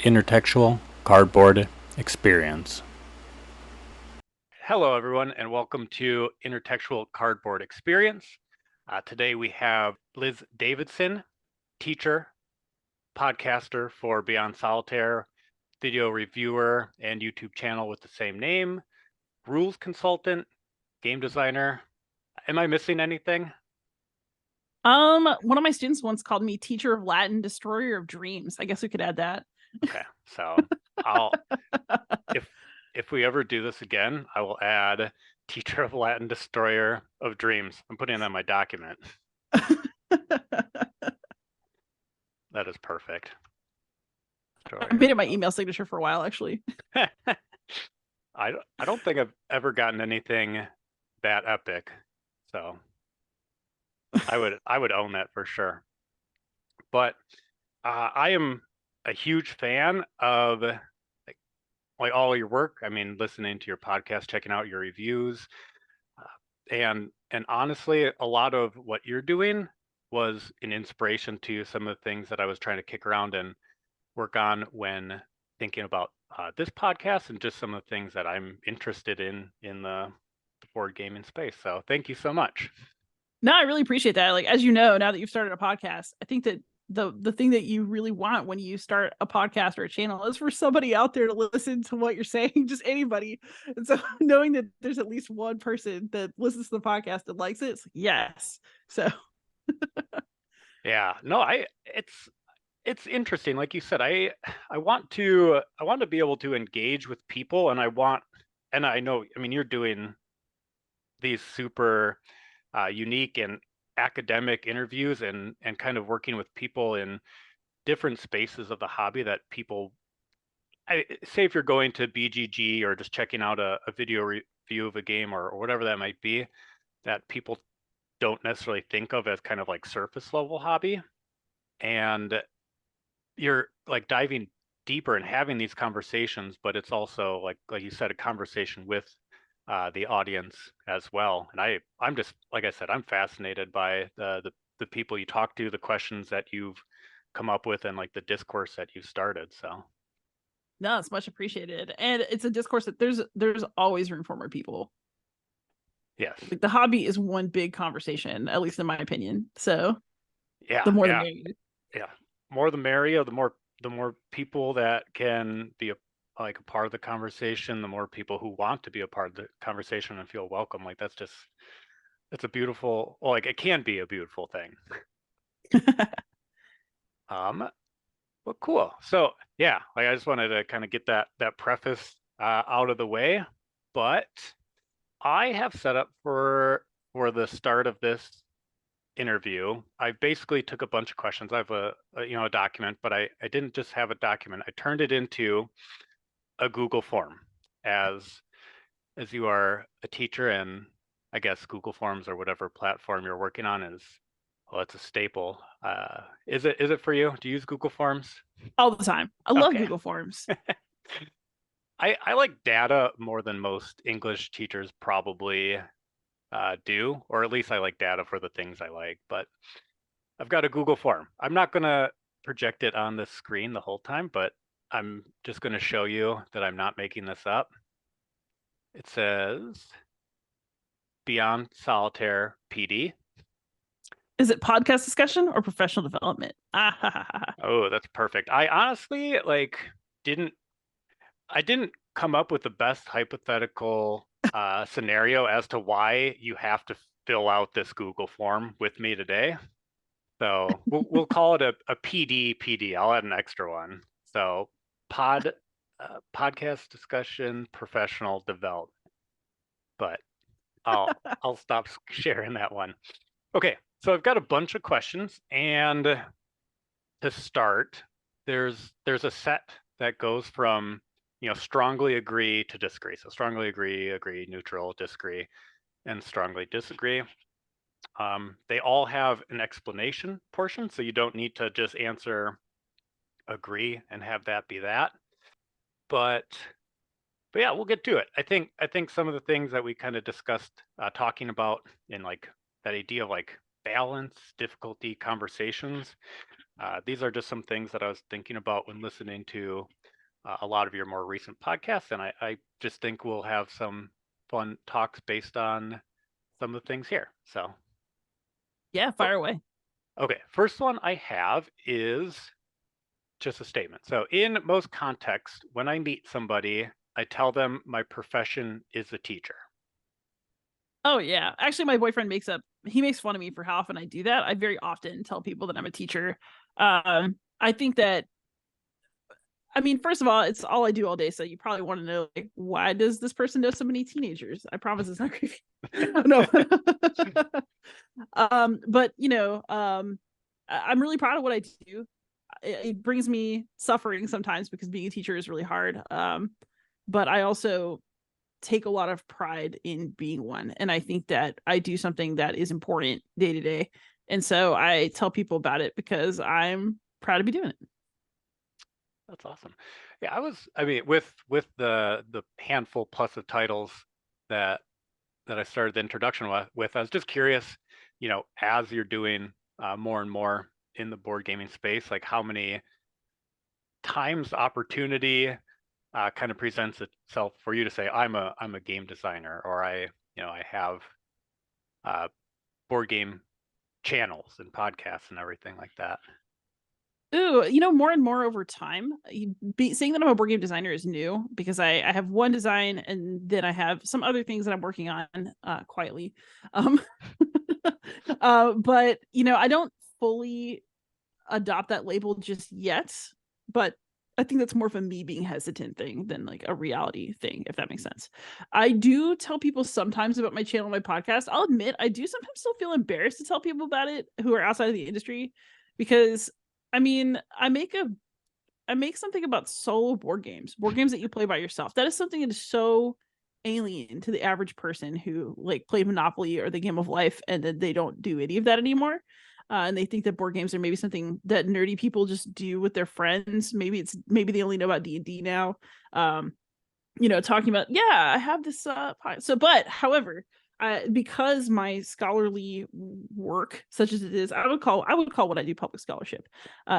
intertextual cardboard experience. Hello, everyone, and welcome to Intertextual Cardboard Experience. Today we have Liz Davidson, teacher, podcaster for Beyond Solitaire, video reviewer, and YouTube channel with the same name, rules consultant, game designer. Am I missing anything? One of my students once called me teacher of Latin, destroyer of dreams. I guess we could add that. Okay, so I'll if if we ever do this again, I will add teacher of Latin, destroyer of dreams. I'm putting it on my document. That is perfect. I made it my email signature for a while, actually. I don't think I've ever gotten anything that epic, so I would own that for sure. But I am a huge fan of like all your work. I mean, listening to your podcast, checking out your reviews, and honestly, a lot of what you're doing was an inspiration to some of the things that I was trying to kick around and work on when thinking about this podcast and just some of the things that I'm interested in the board gaming space. So thank you so much. No, I really appreciate that. Like, as you know, now that you've started a podcast, I think that the thing that you really want when you start a podcast or a channel is for somebody out there to listen to what you're saying, just anybody. And so knowing that there's at least one person that listens to the podcast and likes it, it's like, yes. So yeah, no, it's interesting. Like you said, I want to be able to engage with people, and I know, I mean, you're doing these super unique and academic interviews and kind of working with people in different spaces of the hobby that people, say if you're going to BGG or just checking out a video review of a game or whatever that might be, that people don't necessarily think of as kind of like surface level hobby. And you're like diving deeper and having these conversations, but it's also like you said, a conversation with the audience as well. And I'm just, like I said, I'm fascinated by the people you talk to, the questions that you've come up with, and like the discourse that you started. So no, it's much appreciated. And it's a discourse that there's always room for more people. yes, Like, the hobby is one big conversation, at least in my opinion. So yeah, the more the yeah, merrier. yeah. More the merrier. The more people that can be like a part of the conversation, the more people who want to be a part of the conversation and feel welcome. Like that's a beautiful, well, like it can be a beautiful thing. Um, well, cool. So yeah, like I just wanted to kind of get that preface out of the way, but I have set up for the start of this interview. I basically took a bunch of questions. I have a document, but I didn't just have a document. I turned it into a Google form as you are a teacher, and I guess Google Forms or whatever platform you're working on is, well, it's a staple. Is it for you? Do you use Google Forms? All the time. I love Okay. Google Forms. I like data more than most English teachers probably do, or at least I like data for the things I like. But I've got a Google form. I'm not going to project it on the screen the whole time, but I'm just going to show you that I'm not making this up. It says Beyond Solitaire PD. Is it podcast discussion or professional development? Oh, that's perfect. I honestly didn't I didn't come up with the best hypothetical scenario as to why you have to fill out this Google form with me today. So we'll call it a PD. I'll add an extra one. So podcast discussion, professional development. But I'll stop sharing that one. Okay, so I've got a bunch of questions, and to start, there's a set that goes from strongly agree to disagree. So strongly agree, neutral, disagree, and strongly disagree. They all have an explanation portion, so you don't need to just answer agree and have that be that. But yeah, we'll get to it. I think some of the things that we kind of discussed talking about in like that idea of like balance difficulty conversations. These are just some things that I was thinking about when listening to a lot of your more recent podcasts, and I just think we'll have some fun talks based on some of the things here. So, Yeah, fire away. okay, first one I have is just a statement. So, in most contexts, when I meet somebody, I tell them my profession is a teacher. Oh yeah. Actually, my boyfriend makes fun of me for how often I do that. I very often tell people that I'm a teacher. I think that, I mean, first of all, it's all I do all day. So you probably want to know, like, why does this person know so many teenagers? I promise it's not creepy. No. But I'm really proud of what I do. It brings me suffering sometimes because being a teacher is really hard. But I also take a lot of pride in being one. And I think that I do something that is important day to day. And so I tell people about it because I'm proud to be doing it. That's awesome. Yeah, I mean, with the handful plus of titles that I started the introduction with, I was just curious, as you're doing more and more in the board gaming space, like how many times opportunity kind of presents itself for you to say, I'm a game designer, or I have board game channels and podcasts and everything like that. Ooh, more and more over time. Saying that I'm a board game designer is new because I have one design and then I have some other things that I'm working on quietly. But I don't fully adopt that label just yet. But I think that's more of a me being hesitant thing than like a reality thing, if that makes sense. I do tell people sometimes about my channel, my podcast. I'll admit I do sometimes still feel embarrassed to tell people about it who are outside of the industry because I mean, I make something about solo board games that you play by yourself. That is something that is so alien to the average person who like played Monopoly or the Game of Life and then they don't do any of that anymore. And they think that board games are maybe something that nerdy people just do with their friends. Maybe they only know about D&D now. Talking about, yeah, I have this but however, because my scholarly work, such as it is, I would call what I do public scholarship,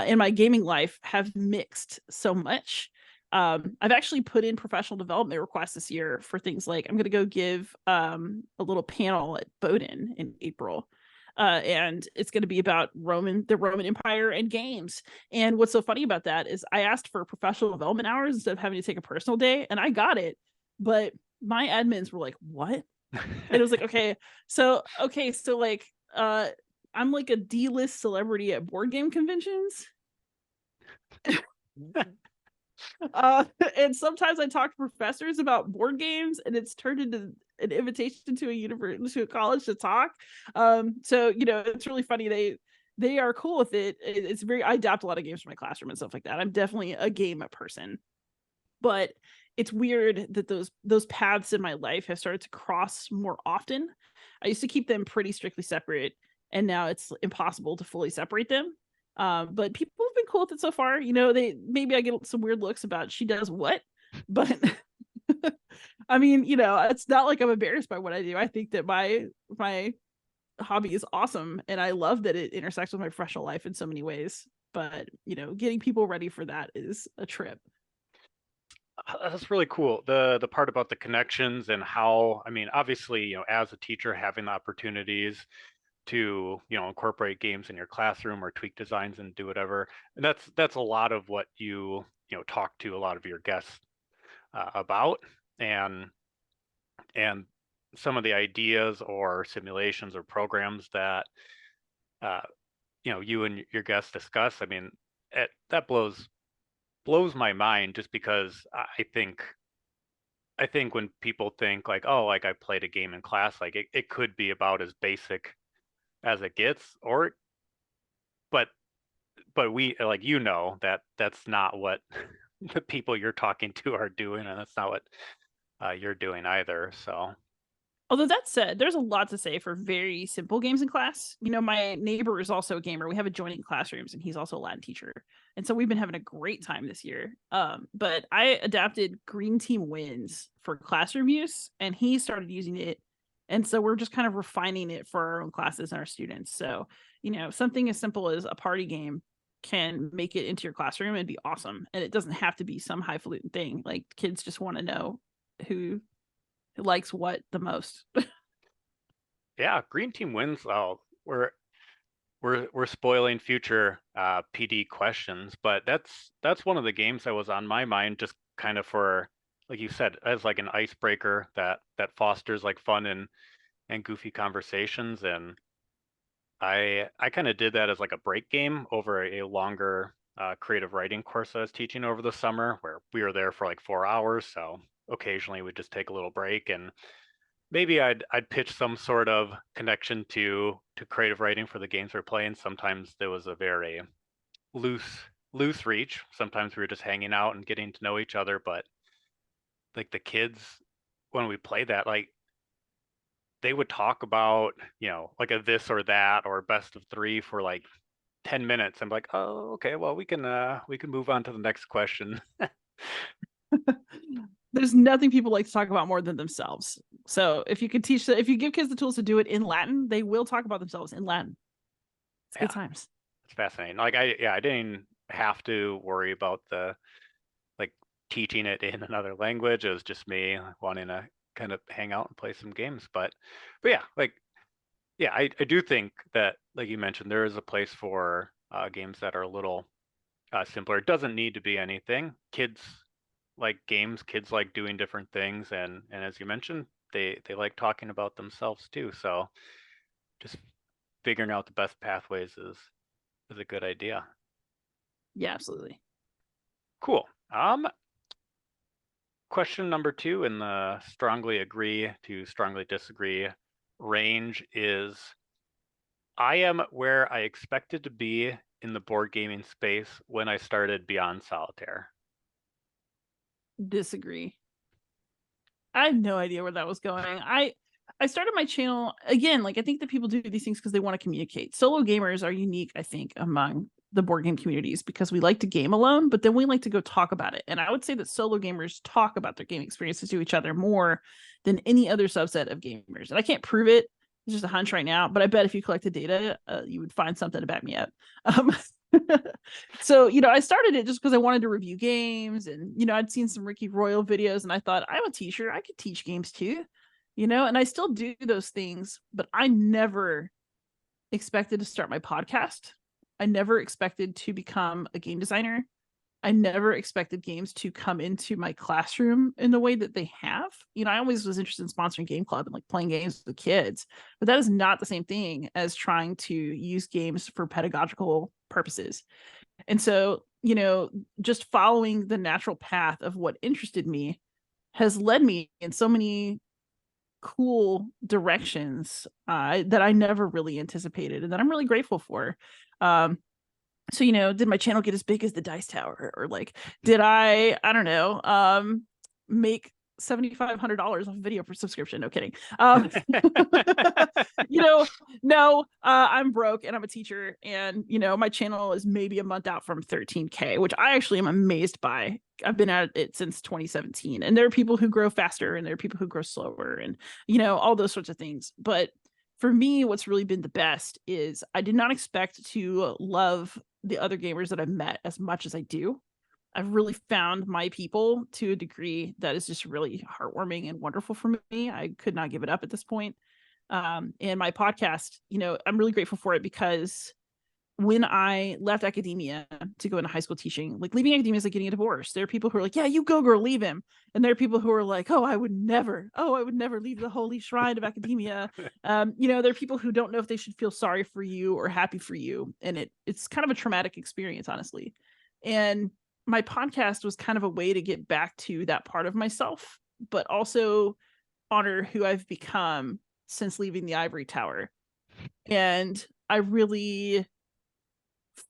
in my gaming life have mixed so much. I've actually put in professional development requests this year for things like I'm going to go give a little panel at Bowdoin in April. And it's going to be about the Roman Empire and games. And what's so funny about that is I asked for professional development hours instead of having to take a personal day, and I got it. But my admins were like, "What?" And it was like, okay, so like, I'm like a D-list celebrity at board game conventions. And sometimes I talk to professors about board games, and it's turned into an invitation to a college to talk. So it's really funny. They are cool with it. I adapt a lot of games for my classroom and stuff like that. I'm definitely a game person, but it's weird that those paths in my life have started to cross more often. I used to keep them pretty strictly separate, and now it's impossible to fully separate them. But people have been cool with it so far. Maybe I get some weird looks about she does what, but I mean, it's not like I'm embarrassed by what I do. I think that my hobby is awesome, and I love that it intersects with my professional life in so many ways. But getting people ready for that is a trip. That's really cool. The part about the connections and how, I mean, obviously, as a teacher, having the opportunities to, incorporate games in your classroom or tweak designs and do whatever. And that's a lot of what you talk to a lot of your guests about, and some of the ideas or simulations or programs that you and your guests discuss. I mean, that blows my mind, just because I think when people think like, oh, like I played a game in class, like it could be about as basic as it gets, but we, like, that's not what the people you're talking to are doing, and that's not what you're doing either. So Although that said, there's a lot to say for very simple games in class. My neighbor is also a gamer. We have adjoining classrooms, and he's also a Latin teacher. And so we've been having a great time this year. But I adapted Green Team Wins for classroom use, and he started using it And so we're just kind of refining it for our own classes and our students. So, something as simple as a party game can make it into your classroom and be awesome. And it doesn't have to be some highfalutin thing. Like, kids just want to know who likes what the most. Yeah, green team wins. Oh, we're spoiling future PD questions, but that's one of the games that was on my mind, just kind of for, like you said, as like an icebreaker that fosters like fun and goofy conversations. And I kind of did that as like a break game over a longer creative writing course I was teaching over the summer, where we were there for like 4 hours. So occasionally we'd just take a little break, and maybe I'd pitch some sort of connection to creative writing for the games we're playing. Sometimes there was a very loose reach. Sometimes we were just hanging out and getting to know each other. But like the kids, when we played that, like they would talk about, like a this or that or best of three for like 10 minutes. I'm like, oh, okay, well we can move on to the next question. There's nothing people like to talk about more than themselves. So if you give kids the tools to do it in Latin, they will talk about themselves in Latin. It's good times. It's fascinating. Like I didn't have to worry about the like teaching it in another language. It was just me wanting to kind of hang out and play some games. But yeah, like, yeah, I do think that, like you mentioned, there is a place for games that are a little simpler. It doesn't need to be anything. Kids like games, kids like doing different things, and as you mentioned, they like talking about themselves too. So just figuring out the best pathways is a good idea. Yeah, absolutely. Cool. Question number 2 in the strongly agree to strongly disagree range is, I am where I expected to be in the board gaming space when I started Beyond Solitaire. Disagree. I had no idea where that was going. I started my channel again. Like, I think that people do these things because they want to communicate. Solo gamers are unique, I think, among the board game communities, because we like to game alone, but then we like to go talk about it. And I would say that solo gamers talk about their game experiences to each other more than any other subset of gamers. And I can't prove it. It's just a hunch right now, but I bet if you collected data, you would find something to back me up. So, I started it just because I wanted to review games, and, I'd seen some Ricky Royal videos, and I thought, I'm a teacher, I could teach games too, and I still do those things, but I never expected to start my podcast. I never expected to become a game designer. I never expected games to come into my classroom in the way that they have. I always was interested in sponsoring game club and like playing games with kids, but that is not the same thing as trying to use games for pedagogical purposes. And so, just following the natural path of what interested me has led me in so many cool directions that I never really anticipated, and that I'm really grateful for. So, did my channel get as big as the Dice Tower, or like, did I don't know, make $7,500 off a video for subscription? No kidding. No, I'm broke and I'm a teacher, and my channel is maybe a month out from 13K, which I actually am amazed by. I've been at it since 2017, and there are people who grow faster and there are people who grow slower, and all those sorts of things. But for me, what's really been the best is I did not expect to love the other gamers that I've met as much as I do. I've really found my people to a degree that is just really heartwarming and wonderful for me. I could not give it up at this point. And my podcast, I'm really grateful for it, because when I left academia to go into high school teaching, like, leaving academia is like getting a divorce. There are people who are like, yeah, you go, girl, leave him. And there are people who are like, I would never leave the holy shrine of academia. There are people who don't know if they should feel sorry for you or happy for you. And it's kind of a traumatic experience, honestly. And my podcast was kind of a way to get back to that part of myself, but also honor who I've become since leaving the ivory tower. And I really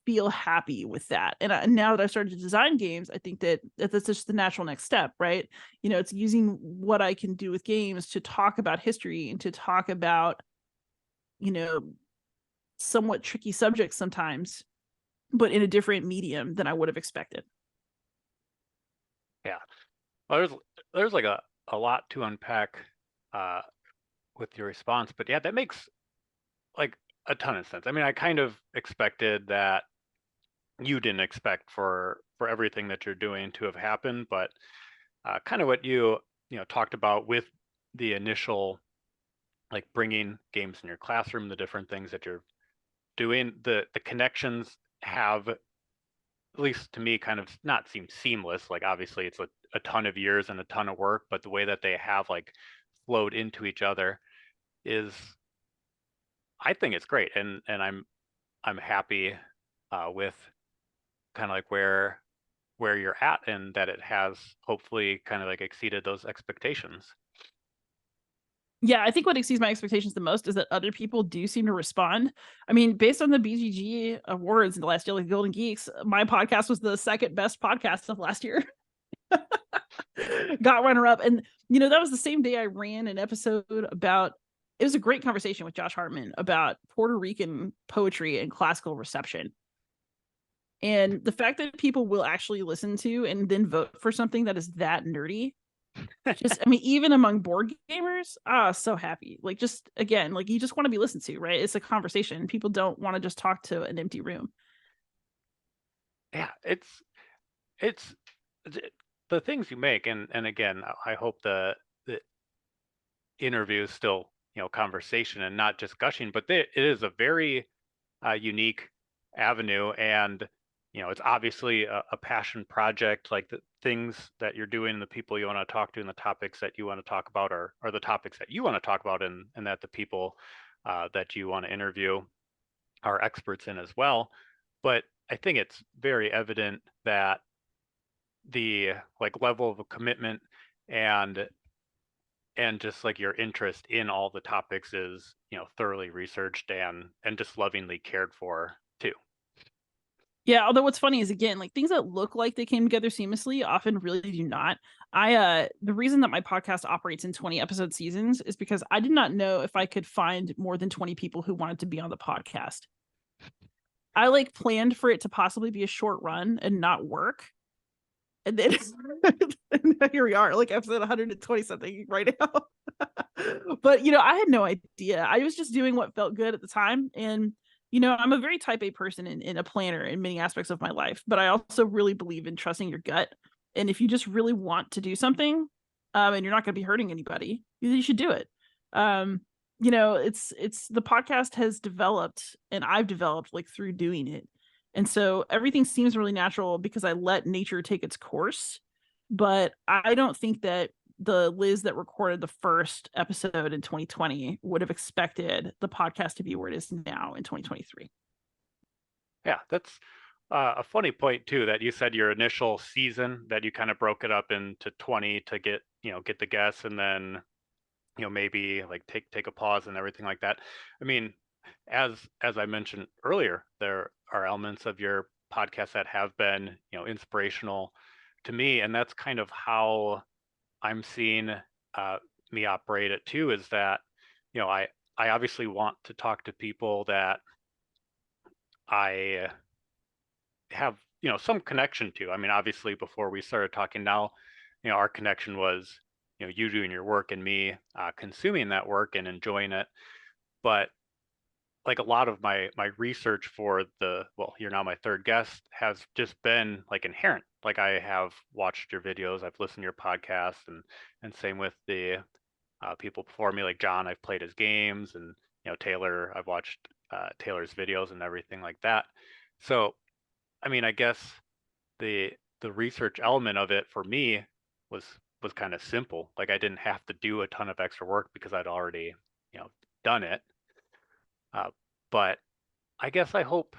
feel happy with that. And now that I've started to design games, I think that that's just the natural next step, right? It's using what I can do with games to talk about history and to talk about, somewhat tricky subjects sometimes, but in a different medium than I would have expected. Yeah. Well, there's like a lot to unpack with your response. But yeah, that makes like a ton of sense. I mean, I kind of expected that you didn't expect for everything that you're doing to have happened, but kind of what you know talked about with the initial like bringing games in your classroom, the different things that you're doing, the connections have, at least to me, kind of not seemed seamless. Like obviously it's a ton of years and a ton of work, but the way that they have like flowed into each other is, I think it's great, and I'm happy with kind of like where you're at, and that it has hopefully kind of like exceeded those expectations. Yeah, I think what exceeds my expectations the most is that other people do seem to respond. I mean, based on the BGG awards in the last year, like Golden Geeks, my podcast was the second best podcast of last year. Got runner up. And, that was the same day I ran an episode about, it was a great conversation with Josh Hartman about Puerto Rican poetry and classical reception. And the fact that people will actually listen to and then vote for something that is that nerdy, I mean, even among board gamers, so happy. Like, just again, like you just want to be listened to, right? It's a conversation. People don't want to just talk to an empty room. Yeah, it's the things you make, and again, I hope the interview is still conversation and not just gushing, but it is a very unique avenue, and it's obviously a passion project. Like the things that you're doing, and the people you want to talk to, and the topics that you want to talk about are the topics that you want to talk about, and that the people that you want to interview are experts in as well. But I think it's very evident that the like level of commitment and just like your interest in all the topics is thoroughly researched and just lovingly cared for too. Yeah, although what's funny is, again, like things that look like they came together seamlessly often really do not. The reason that my podcast operates in 20 episode seasons is because I did not know if I could find more than 20 people who wanted to be on the podcast. I like planned for it to possibly be a short run and not work. And then and here we are, like episode 120 something right now. But I had no idea. I was just doing what felt good at the time. And I'm a very type A person and a planner in many aspects of my life, but I also really believe in trusting your gut. And if you just really want to do something, and you're not going to be hurting anybody, you should do it. It's the podcast has developed, and I've developed like through doing it. And so everything seems really natural because I let nature take its course. But I don't think that the Liz that recorded the first episode in 2020 would have expected the podcast to be where it is now in 2023. Yeah, that's a funny point too, that you said your initial season that you kind of broke it up into 20 to get the guests, and then maybe like take a pause and everything like that. I mean, as I mentioned earlier, there are elements of your podcast that have been inspirational to me, and that's kind of how I'm seeing me operate it too, is that I obviously want to talk to people that I have some connection to. I mean, obviously before we started talking, now our connection was you doing your work and me consuming that work and enjoying it. But like a lot of my research for you're now my third guest, has just been like inherent. Like I have watched your videos, I've listened to your podcast, and same with the people before me, like John, I've played his games, and Taylor, I've watched Taylor's videos and everything like that. So I mean, I guess the research element of it for me was kind of simple. Like I didn't have to do a ton of extra work because I'd already done it. But I guess I hope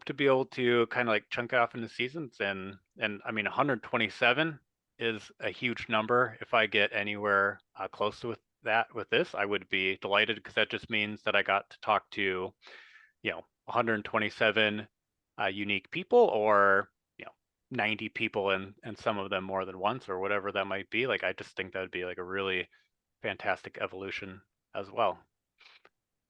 to be able to kind of like chunk it off into seasons, and I mean 127 is a huge number. If I get anywhere close to that with this, I would be delighted, because that just means that I got to talk to 127 unique people, or 90 people, and some of them more than once, or whatever that might be. Like I just think that would be like a really fantastic evolution as well.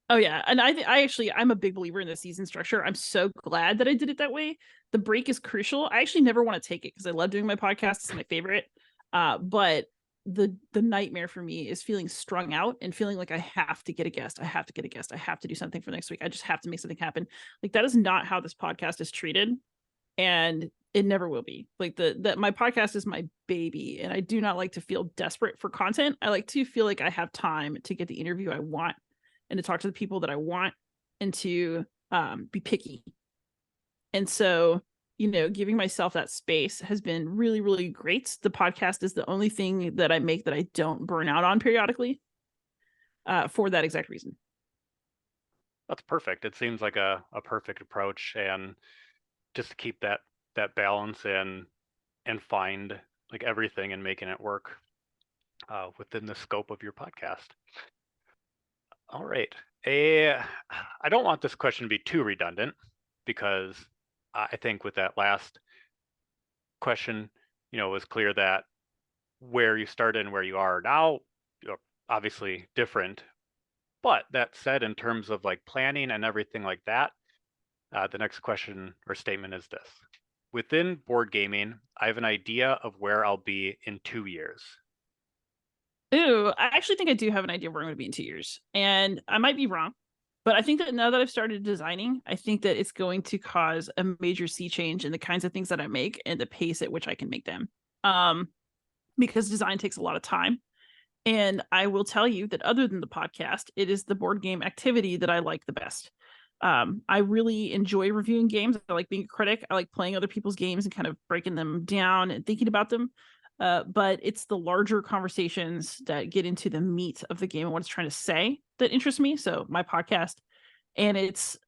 Oh yeah, and I'm a big believer in the season structure. I'm so glad that I did it that way. The break is crucial. I actually never want to take it because I love doing my podcast. It's my favorite. But the nightmare for me is feeling strung out and feeling like I have to get a guest. I have to get a guest. I have to do something for next week. I just have to make something happen. Like that is not how this podcast is treated. And it never will be. Like that my podcast is my baby, and I do not like to feel desperate for content. I like to feel like I have time to get the interview I want and to talk to the people that I want and to be picky. And so, giving myself that space has been really, really great. The podcast is the only thing that I make that I don't burn out on periodically for that exact reason. That's perfect. It seems like a perfect approach, and just to keep that balance and find like everything and making it work within the scope of your podcast. All right. I don't want this question to be too redundant, because I think with that last question, it was clear that where you started and where you are now, obviously different. But that said, in terms of like planning and everything like that, the next question or statement is this. Within board gaming, I have an idea of where I'll be in 2 years. Ooh, I actually think I do have an idea of where I'm going to be in 2 years. And I might be wrong, but I think that now that I've started designing, I think that it's going to cause a major sea change in the kinds of things that I make and the pace at which I can make them. Because design takes a lot of time. And I will tell you that other than the podcast, it is the board game activity that I like the best. I really enjoy reviewing games. I like being a critic. I like playing other people's games and kind of breaking them down and thinking about them. But it's the larger conversations that get into the meat of the game and what it's trying to say that interests me. So my podcast, and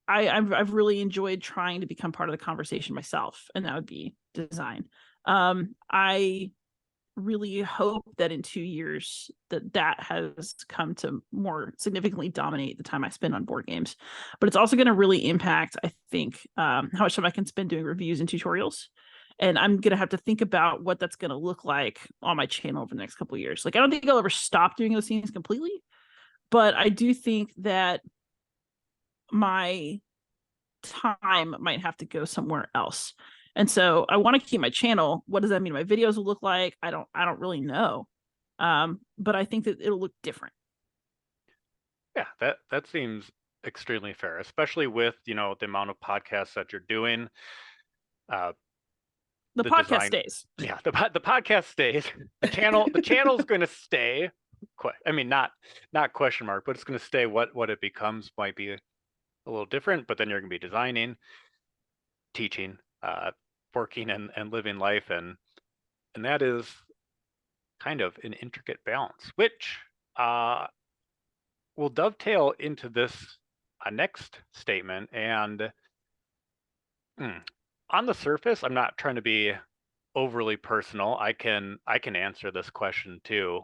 I've really enjoyed trying to become part of the conversation myself, and that would be design. I really hope that in 2 years that has come to more significantly dominate the time I spend on board games. But it's also going to really impact, I think, how much time I can spend doing reviews and tutorials. And I'm going to have to think about what that's going to look like on my channel over the next couple of years. Like, I don't think I'll ever stop doing those things completely, but I do think that my time might have to go somewhere else. And so I want to keep my channel. What does that mean my videos will look like? I don't really know. But I think that it'll look different. Yeah, that seems extremely fair, especially with, the amount of podcasts that you're doing. The podcast stays. Yeah, the podcast stays. The channel's going to stay. I mean, not question mark, but it's going to stay. What it becomes might be a little different, but then you're going to be designing, teaching, working and living life, and that is kind of an intricate balance, which will dovetail into this next statement. And on the surface, I'm not trying to be overly personal. I can answer this question too,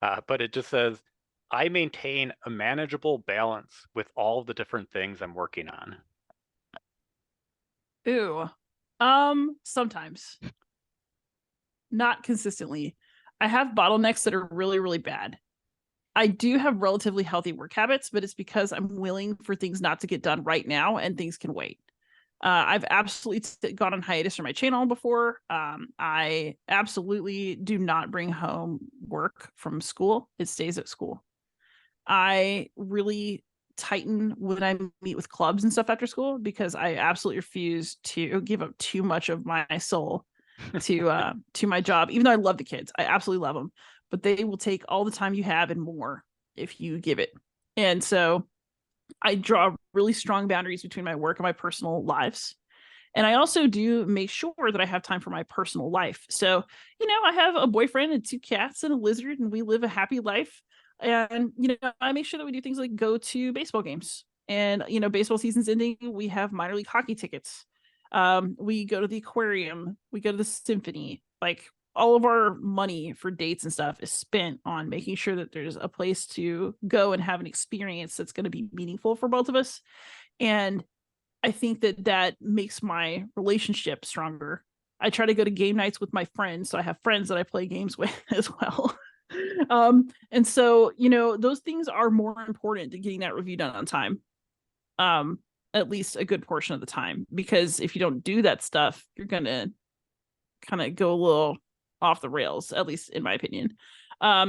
but it just says, I maintain a manageable balance with all the different things I'm working on. Ooh, sometimes, not consistently. I have bottlenecks that are really, really bad. I do have relatively healthy work habits, but it's because I'm willing for things not to get done right now and things can wait. I've absolutely gone on hiatus from my channel before. I absolutely do not bring home work from school. It stays at school. I really tighten when I meet with clubs and stuff after school, because I absolutely refuse to give up too much of my soul to my job. Even though I love the kids, I absolutely love them, but they will take all the time you have and more if you give it. And so I draw really strong boundaries between my work and my personal lives. And I also do make sure that I have time for my personal life. So, I have a boyfriend and 2 cats and a lizard, and we live a happy life. And, I make sure that we do things like go to baseball games. And, baseball season's ending. We have minor league hockey tickets. We go to the aquarium. We go to the symphony. Like, all of our money for dates and stuff is spent on making sure that there's a place to go and have an experience that's going to be meaningful for both of us. And I think that makes my relationship stronger. I try to go to game nights with my friends, so I have friends that I play games with as well. And so, those things are more important to getting that review done on time. At least a good portion of the time, because if you don't do that stuff, you're going to kind of go a little off the rails, at least in my opinion.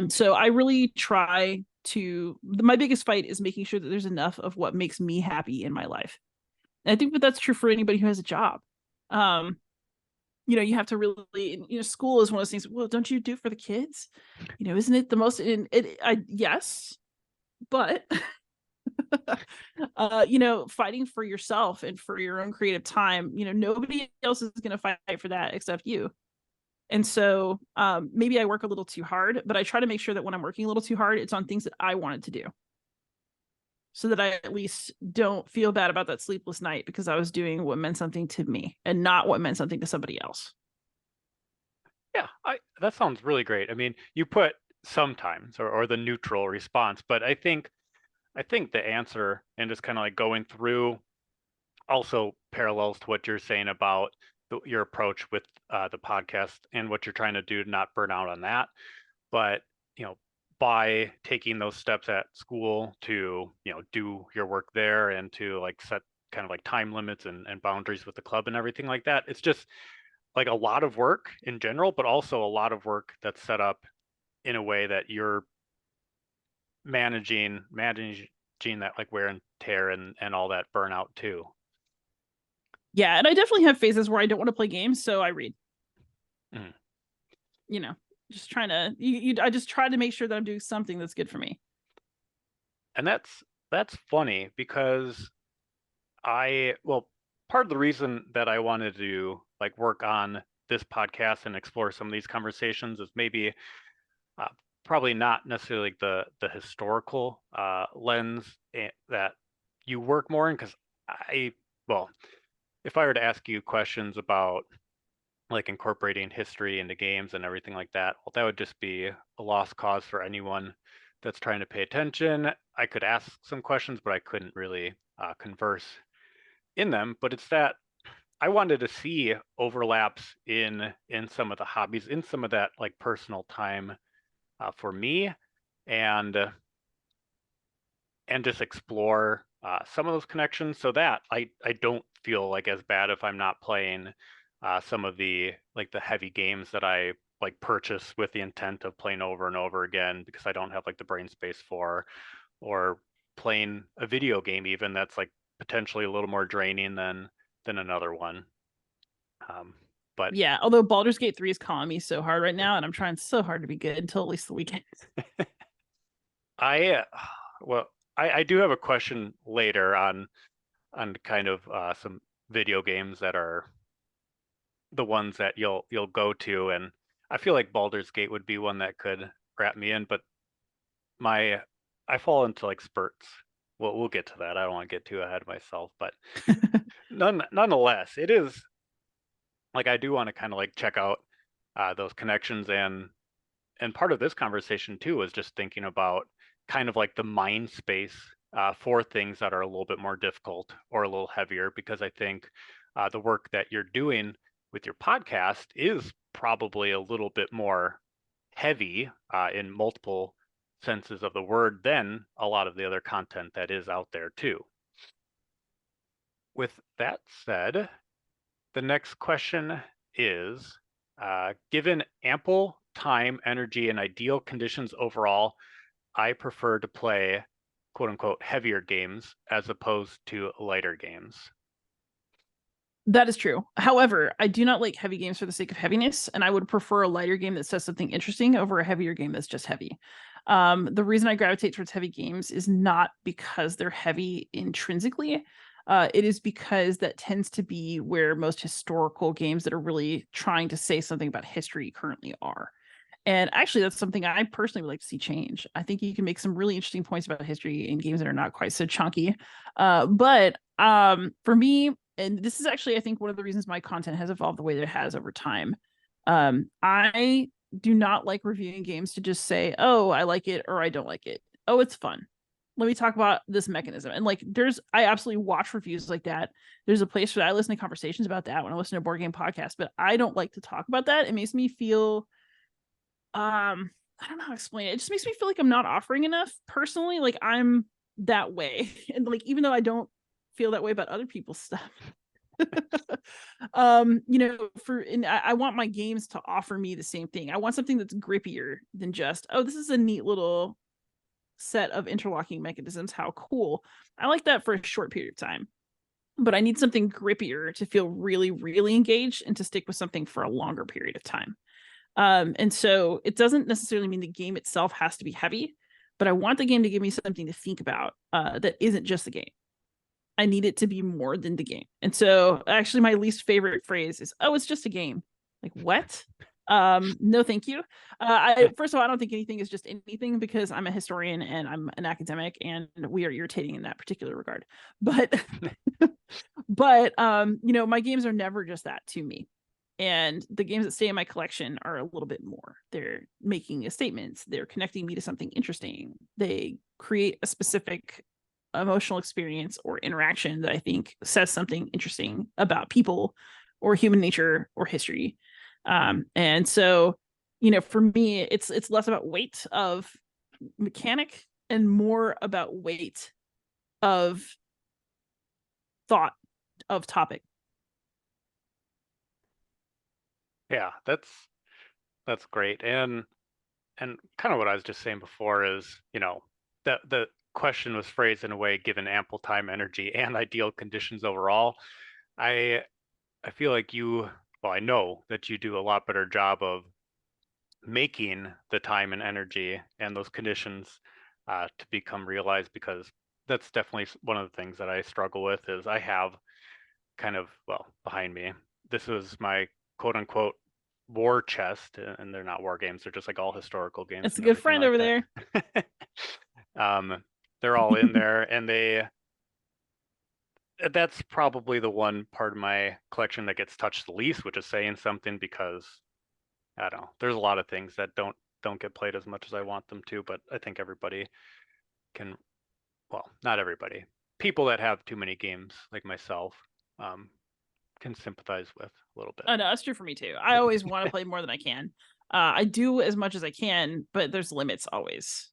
So I really try to, my biggest fight is making sure that there's enough of what makes me happy in my life. And I think that that's true for anybody who has a job. You have to really, school is one of those things. Well, don't you do for the kids? Isn't it the most yes, but fighting for yourself and for your own creative time, nobody else is going to fight for that except you. And so maybe I work a little too hard, but I try to make sure that when I'm working a little too hard, it's on things that I wanted to do, so that I at least don't feel bad about that sleepless night because I was doing what meant something to me and not what meant something to somebody else. Yeah, that sounds really great. I mean, you put sometimes or the neutral response, but I think the answer, and just kind of like going through, also parallels to what you're saying about your approach with the podcast and what you're trying to do to not burn out on that. But by taking those steps at school to do your work there and to like set kind of like time limits and boundaries with the club and everything like that, it's just like a lot of work in general, but also a lot of work that's set up in a way that you're managing that like wear and tear and all that burnout too. Yeah, and I definitely have phases where I don't want to play games, so I read. Just trying to I just try to make sure that I'm doing something that's good for me. And that's funny because part of the reason that I wanted to like work on this podcast and explore some of these conversations is maybe probably not necessarily the historical lens that you work more in, because if I were to ask you questions about like incorporating history into games and everything like that, well, that would just be a lost cause for anyone that's trying to pay attention. I could ask some questions, but I couldn't really converse in them. But it's that I wanted to see overlaps in some of the hobbies, in some of that like personal time for me, and just explore some of those connections, so that I don't feel like as bad if I'm not playing some of the like the heavy games that I like purchase with the intent of playing over and over again because I don't have like the brain space for, or playing a video game even that's like potentially a little more draining than another one. But yeah, although Baldur's Gate 3 is calling me so hard right now, and I'm trying so hard to be good until at least the weekend. I do have a question later on kind of some video games that are the ones that you'll go to, and I feel like Baldur's Gate would be one that could wrap me in, but I fall into like spurts. We'll get to that. I don't want to get too ahead of myself, but nonetheless, it is like I do want to kind of like check out those connections, and part of this conversation too is just thinking about kind of like the mind space for things that are a little bit more difficult or a little heavier, because I think the work that you're doing with your podcast is probably a little bit more heavy in multiple senses of the word than a lot of the other content that is out there too. With that said, the next question is, given ample time, energy, and ideal conditions overall, I prefer to play quote unquote heavier games as opposed to lighter games. That is true. However, I do not like heavy games for the sake of heaviness, and I would prefer a lighter game that says something interesting over a heavier game that's just heavy. The reason I gravitate towards heavy games is not because they're heavy intrinsically. It is because that tends to be where most historical games that are really trying to say something about history currently are. And actually, that's something I personally would like to see change. I think you can make some really interesting points about history in games that are not quite so chunky. But for me, and this is actually, I think, one of the reasons my content has evolved the way that it has over time. I do not like reviewing games to just say, oh, I like it or I don't like it. Oh, it's fun. Let me talk about this mechanism. And like, I absolutely watch reviews like that. There's a place where I listen to conversations about that when I listen to a board game podcast, but I don't like to talk about that. It makes me feel, I don't know how to explain it. It just makes me feel like I'm not offering enough personally. Like I'm that way. And like, even though I don't feel that way about other people's stuff. I want my games to offer me the same thing. I want something that's grippier than just, oh, this is a neat little set of interlocking mechanisms. How cool. I like that for a short period of time, but I need something grippier to feel really, really engaged and to stick with something for a longer period of time. And so it doesn't necessarily mean the game itself has to be heavy, but I want the game to give me something to think about that isn't just the game. I need it to be more than the game. And so actually my least favorite phrase is, oh, it's just a game. Like, what? No, thank you. First of all, I don't think anything is just anything because I'm a historian and I'm an academic and we are irritating in that particular regard. But my games are never just that to me. And the games that stay in my collection are a little bit more. They're making a statement. They're connecting me to something interesting. They create a specific emotional experience or interaction that I think says something interesting about people or human nature or history. And so, for me, it's less about weight of mechanic and more about weight of thought of topic. Yeah, that's great. And kind of what I was just saying before is, the question was phrased in a way, given ample time, energy, and ideal conditions overall. I feel like I know that you do a lot better job of making the time and energy and those conditions to become realized, because that's definitely one of the things that I struggle with. Is I have kind of, behind me, this was my quote unquote war chest, and they're not war games, they're just like all historical games. It's a good friend like over there. They're all in there, and that's probably the one part of my collection that gets touched the least, which is saying something, because I don't know, there's a lot of things that don't get played as much as I want them to, but I think everybody can, not everybody, people that have too many games like myself can sympathize with a little bit. Oh no, that's true for me too. I always want to play more than I can. I do as much as I can, but there's limits always.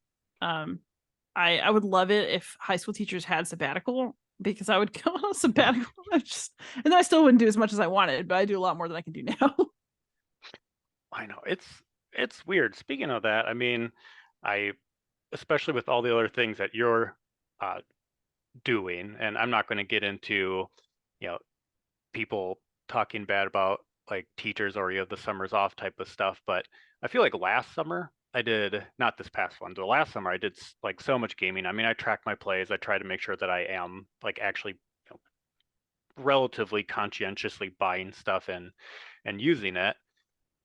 I would love it if high school teachers had sabbatical, because I would go on a sabbatical and then I still wouldn't do as much as I wanted, but I do a lot more than I can do now. I know, it's weird. Speaking of that, I mean, especially with all the other things that you're doing, and I'm not going to get into, people talking bad about like teachers or the summers off type of stuff, but I feel like last summer I did, not this past one, but last summer I did like so much gaming. I mean, I track my plays. I try to make sure that I am like actually relatively conscientiously buying stuff and using it.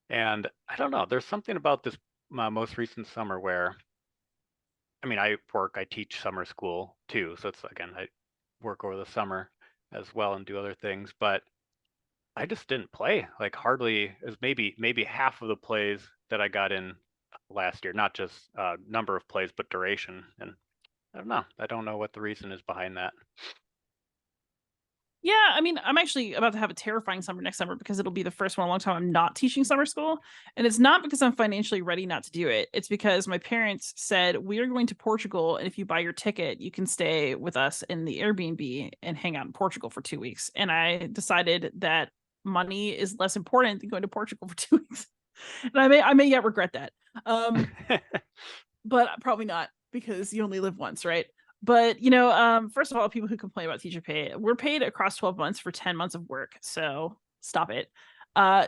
And I don't know, there's something about this most recent summer where, I mean, I teach summer school too. So it's, again, I work over the summer as well and do other things, but I just didn't play like hardly, as maybe half of the plays that I got in last year, not just number of plays, but duration. And I don't know what the reason is behind that. Yeah, I mean, I'm actually about to have a terrifying summer next summer because it'll be the first one in a long time I'm not teaching summer school. And it's not because I'm financially ready not to do it. It's because my parents said, we are going to Portugal, and if you buy your ticket, you can stay with us in the Airbnb and hang out in Portugal for 2 weeks. And I decided that money is less important than going to Portugal for 2 weeks. And I may yet regret that. But probably not, because you only live once, right? But, first of all, people who complain about teacher pay, we're paid across 12 months for 10 months of work. So stop it.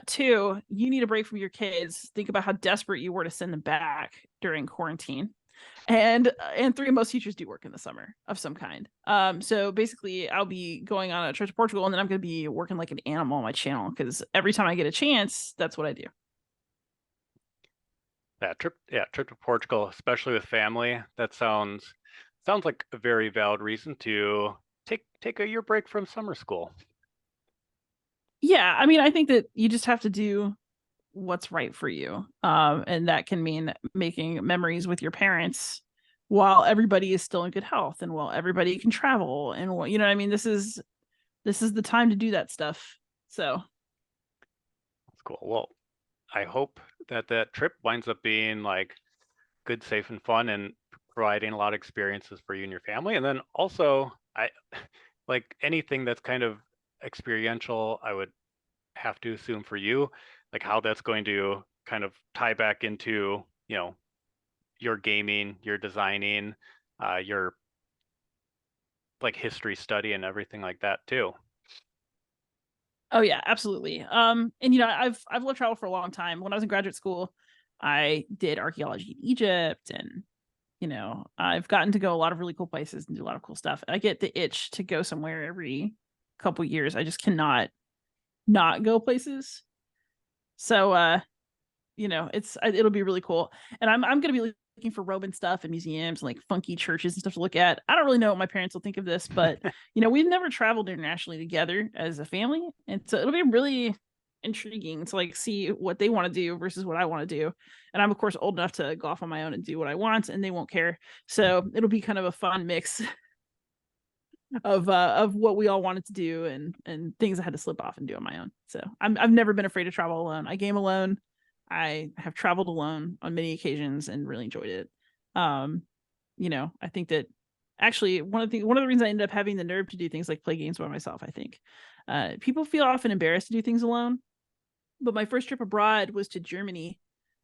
2, you need a break from your kids. Think about how desperate you were to send them back during quarantine. And 3, most teachers do work in the summer of some kind. So basically I'll be going on a trip to Portugal, and then I'm going to be working like an animal on my channel, because every time I get a chance, that's what I do. Trip to Portugal, especially with family, that sounds like a very valid reason to take a year break from summer school. Yeah, I mean, I think that you just have to do what's right for you, and that can mean making memories with your parents while everybody is still in good health, and while everybody can travel, and I mean, this is the time to do that stuff. So that's cool. Well, I hope that trip winds up being like good, safe, and fun, and providing a lot of experiences for you and your family. And then also, I like anything that's kind of experiential, I would have to assume for you, like how that's going to kind of tie back into, your gaming, your designing, your like history study and everything like that too. Oh yeah, absolutely. And I've loved travel for a long time. When I was in graduate school, I did archaeology in Egypt, and I've gotten to go a lot of really cool places and do a lot of cool stuff. I get the itch to go somewhere every couple years. I just cannot not go places. So it'll be really cool. And I'm gonna be looking for Roman stuff and museums and like funky churches and stuff to look at. I don't really know what my parents will think of this, but we've never traveled internationally together as a family. And so it'll be really intriguing to like see what they want to do versus what I want to do. And I'm of course old enough to go off on my own and do what I want, and they won't care. So it'll be kind of a fun mix of what we all wanted to do and things I had to slip off and do on my own. So I've never been afraid to travel alone. I game alone. I have traveled alone on many occasions and really enjoyed it. I think that actually one of the reasons I ended up having the nerve to do things like play games by myself, I think. People feel often embarrassed to do things alone, but my first trip abroad was to Germany.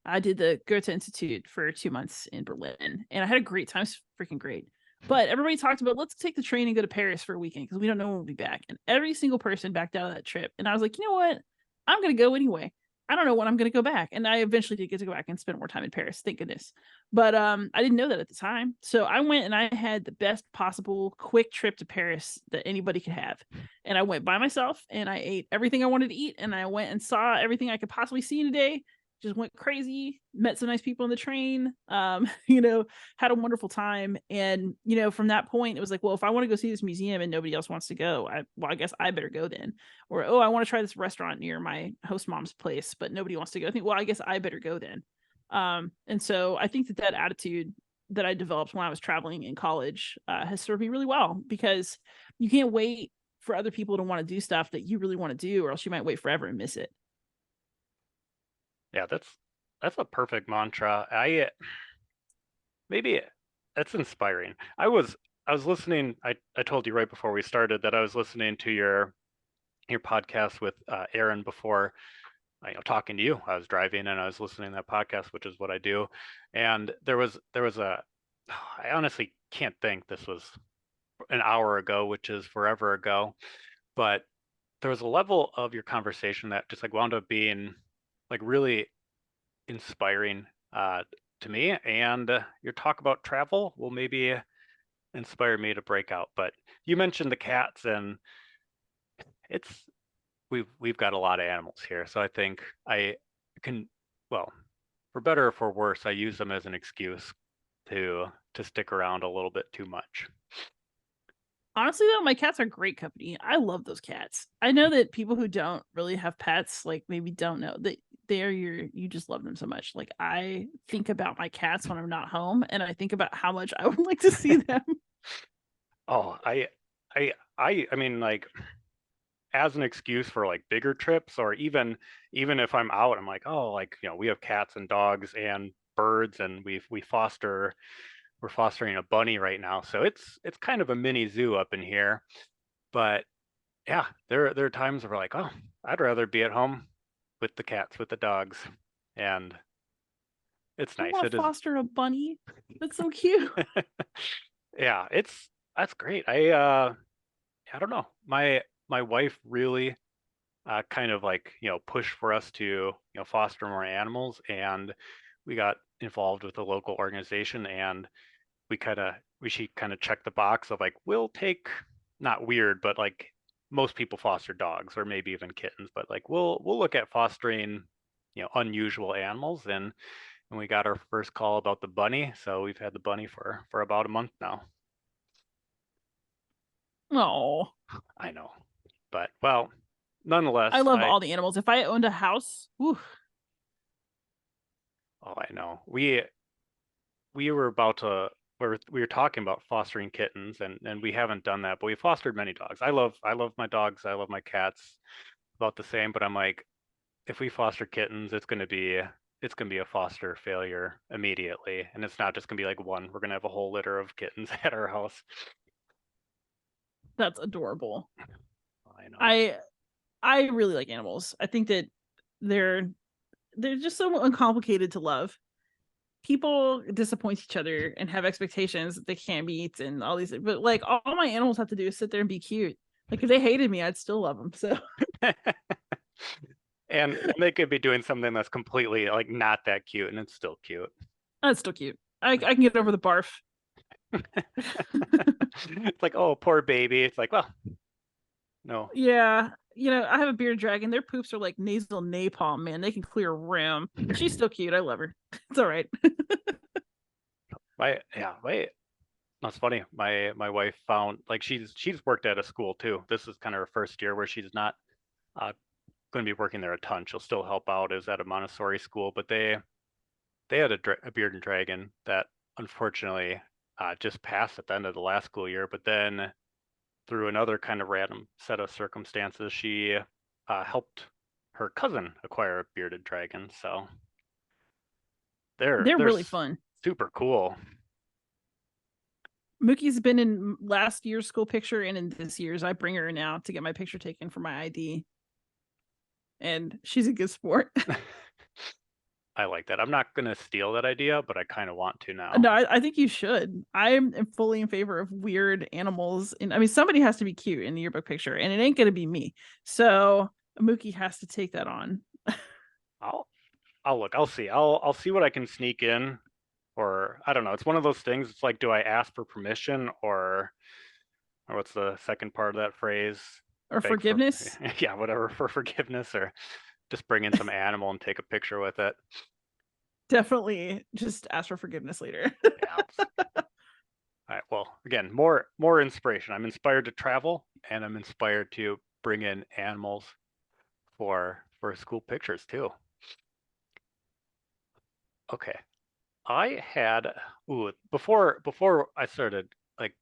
I did the Goethe Institute for 2 months in Berlin, and I had a great time. It's freaking great. But everybody talked about, let's take the train and go to Paris for a weekend because we don't know when we'll be back. And every single person backed out of that trip. And I was like, you know what? I'm going to go anyway. I don't know when I'm going to go back. And I eventually did get to go back and spend more time in Paris. Thank goodness. But I didn't know that at the time. So I went and I had the best possible quick trip to Paris that anybody could have. And I went by myself and I ate everything I wanted to eat. And I went and saw everything I could possibly see in a day. Just went crazy, met some nice people on the train, had a wonderful time. And, from that point, it was like, well, if I want to go see this museum and nobody else wants to go, I guess I better go then. Or, oh, I want to try this restaurant near my host mom's place, but nobody wants to go. I think, well, I guess I better go then. And so I think that attitude that I developed when I was traveling in college has served me really well, because you can't wait for other people to want to do stuff that you really want to do, or else you might wait forever and miss it. Yeah, that's a perfect mantra. Maybe that's inspiring. I was listening. I told you right before we started that I was listening to your podcast with Aaron before, talking to you. I was driving and I was listening to that podcast, which is what I do. And there was I honestly can't think, this was an hour ago, which is forever ago, but there was a level of your conversation that just like wound up being like really inspiring to me, and your talk about travel will maybe inspire me to break out. But you mentioned the cats, and it's we've got a lot of animals here, so I think I can, well, for better or for worse, I use them as an excuse to stick around a little bit too much. Honestly, though, my cats are great company. I love those cats. I know that people who don't really have pets, like, maybe don't know that you just love them so much. Like, I think about my cats when I'm not home, and I think about how much I would like to see them. Oh, I mean, like, as an excuse for like bigger trips, or even if I'm out, I'm like, oh, like, we have cats and dogs and birds, and we're fostering a bunny right now, so it's kind of a mini zoo up in here. But yeah, there are times where we're like, oh, I'd rather be at home with the cats, with the dogs, and it's I nice. want It to is. foster a bunny. That's so cute. Yeah, that's great. I don't know. My wife really kind of like, pushed for us to, foster more animals, and we got involved with a local organization, and she kind of checked the box of like, we'll take, not weird, but like most people foster dogs or maybe even kittens, but like we'll look at fostering, unusual animals, and we got our first call about the bunny, so we've had the bunny for about a month now. Oh, I know, but well, nonetheless, I love all the animals. If I owned a house, whew. oh, I know. We were about to we were talking about fostering kittens, and we haven't done that, but we fostered many dogs. I love my dogs. I love my cats about the same, but I'm like, if we foster kittens, it's gonna be a foster failure immediately, and it's not just gonna be like one. We're gonna have a whole litter of kittens at our house. That's adorable. I know. I really like animals. I think that they're just so uncomplicated to love. People disappoint each other and have expectations that they can't meet and all these, but like all my animals have to do is sit there and be cute. Like if they hated me, I'd still love them. So And they could be doing something that's completely like not that cute, and it's still cute. that's still cute. I can get over the barf. It's like, oh, poor baby. It's like, well, no. Yeah, you know, I have a bearded dragon. Their poops are like nasal napalm, man. They can clear a room. She's still cute. I love her. It's all right. That's funny. My wife found, like, she's worked at a school too. This is kind of her first year where she's not going to be working there a ton. She'll still help out as at a Montessori school, but they had a bearded dragon that unfortunately just passed at the end of the last school year. But then through another kind of random set of circumstances, she helped her cousin acquire a bearded dragon. So they're really fun. super cool. Mookie's been in last year's school picture and in this year's. I bring her now to get my picture taken for my ID. And she's a good sport. I like that. I'm not going to steal that idea, but I kind of want to now. No, I think you should. I am fully in favor of weird animals. And I mean, somebody has to be cute in the yearbook picture, and it ain't going to be me. So Mookie has to take that on. I'll look. I'll see. I'll see what I can sneak in, or I don't know. It's one of those things. It's like, do I ask for permission, or what's the second part of that phrase? Or forgiveness? Yeah, whatever, for forgiveness, or just bring in some animal and take a picture with it. Definitely just ask for forgiveness later. Yeah. All right. Well, again, more inspiration. I'm inspired to travel, and I'm inspired to bring in animals for school pictures too. Okay. I had before I started like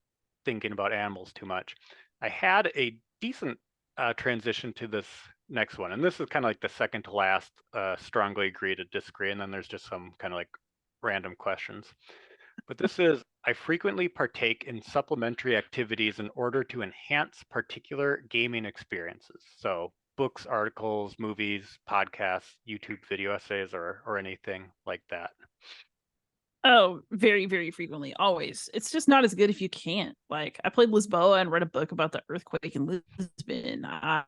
thinking about animals too much, I had a decent transition to this next one, and this is kind of like the second to last strongly agree to disagree, and then there's just some kind of like random questions. But this is, I frequently partake in supplementary activities in order to enhance particular gaming experiences. So books, articles, movies, podcasts, YouTube video essays, or anything like that. Oh, very, very frequently. Always. It's just not as good if you can't. Like, I played Lisboa and read a book about the earthquake in Lisbon. I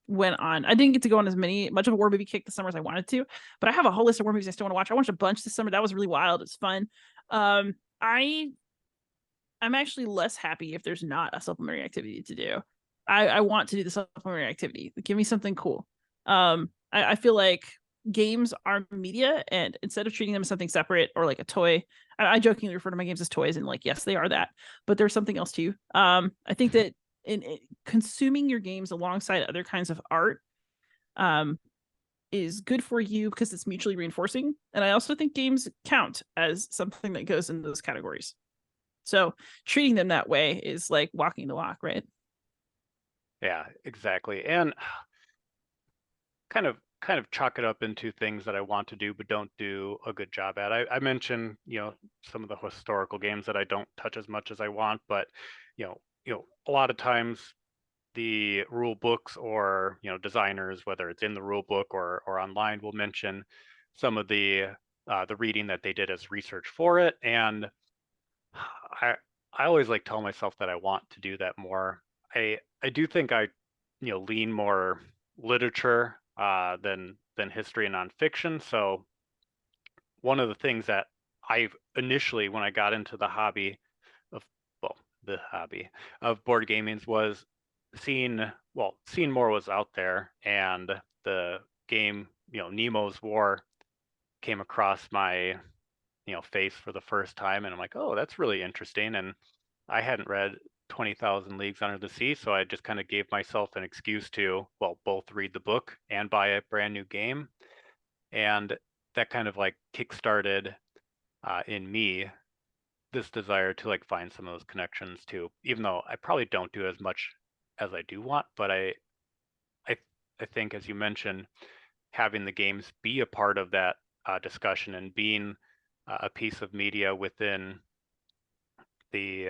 went on. I didn't get to go on as much of a war movie kick this summer as I wanted to, but I have a whole list of war movies I still want to watch. I watched a bunch this summer. That was really wild. It's fun. I'm actually less happy if there's not a supplementary activity to do. I want to do the supplementary activity. Give me something cool. I feel like games are media, and instead of treating them as something separate or like a toy, I jokingly refer to my games as toys, and like, yes, they are that, but there's something else too. I think that in consuming your games alongside other kinds of art is good for you because it's mutually reinforcing, and I also think games count as something that goes in those categories. So treating them that way is like walking the walk, right? Yeah, exactly. And kind of chalk it up into things that I want to do but don't do a good job at. I mentioned, some of the historical games that I don't touch as much as I want, but a lot of times the rule books or designers, whether it's in the rule book or online, will mention some of the reading that they did as research for it, and I always like tell myself that I want to do that more. I do think I lean more literature than history and nonfiction. So one of the things that I initially, when I got into the hobby of board gaming, was seeing more was out there, and the game Nemo's War came across my face for the first time, and I'm like, oh, that's really interesting. And I hadn't read 20,000 Leagues Under the Sea, so I just kind of gave myself an excuse to, both read the book and buy a brand new game. And that kind of like kickstarted in me this desire to like find some of those connections too, even though I probably don't do as much as I do want. But I think, as you mentioned, having the games be a part of that discussion and being a piece of media within the